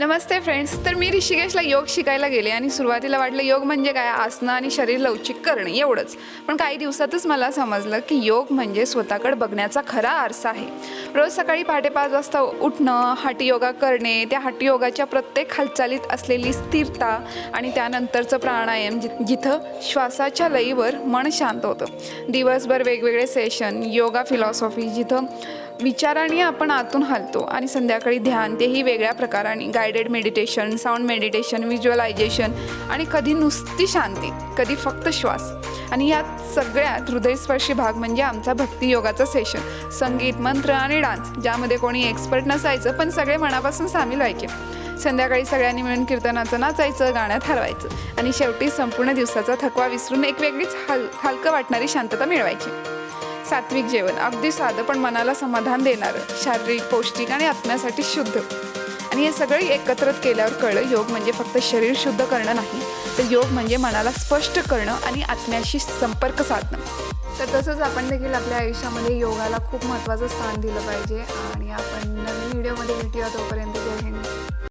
नमस्ते friends. तर मी ऋषिकेशला योग शिकायला गेले आणि सुरुवातीला वाटलं योग म्हणजे काय, आसनं आणि शरीर लवचिक करणे एवढंच. पण काही दिवसातच मला समजलं की योग म्हणजे स्वतःकडे बघण्याचा खरा आरसा आहे. रोज सकाळी पहाटे 5 वाजता उठणं, हाटी योगा करणे, त्या हाटी योगाच्या प्रत्येक हालचालीत असलेली स्थिरता आणि त्यानंतरचं प्राणायाम जिथं श्वासाच्या लयीवर मन शांत होतं. दिवसभर वेगवेगळे सेशन, योगा फिलॉसॉफी जिथं विचारांनी आपण आतून हलतो आणि संध्याकाळी ध्यान, तेही वेगळ्या प्रकाराने guided meditation, sound meditation, visualisation आणि कधी नुसती शांती, कधी फक्त श्वास. आणि यात सगळ्यात हृदयस्पर्शी भाग म्हणजे आमचा भक्ती योगाचा सेशन. संगीत, मंत्र आणि डान्स, ज्यामध्ये कोणी एक्सपर्ट नसायचं पण सगळे मनापासून सामील व्हायचे. संध्याकाळी सगळ्यांनी मिळून कीर्तनाचं नाचायचं, गाण्यात हरवायचं आणि शेवटी संपूर्ण दिवसाचा थकवा विसरून एक वेगळीच हलकं वाटणारी शांतता मिळवायची. सात्विक जेवण, अगदी साधं पण मनाला समाधान देणारं, शारीरिक, पौष्टिक आणि आत्म्यासाठी शुद्ध. आणि हे सगळे एकत्रित केल्यावर कळलं, योग म्हणजे फक्त शरीर शुद्ध करणं नाही, तर योग म्हणजे मनाला स्पष्ट करणं आणि आत्म्याशी संपर्क साधणं. तर तसंच आपण देखील आपल्या आयुष्यामध्ये योगाला खूप महत्त्वाचं स्थान दिलं पाहिजे. आणि आपण नवीन व्हिडिओमध्ये भेटूया. तोपर्यंत जय हिंद.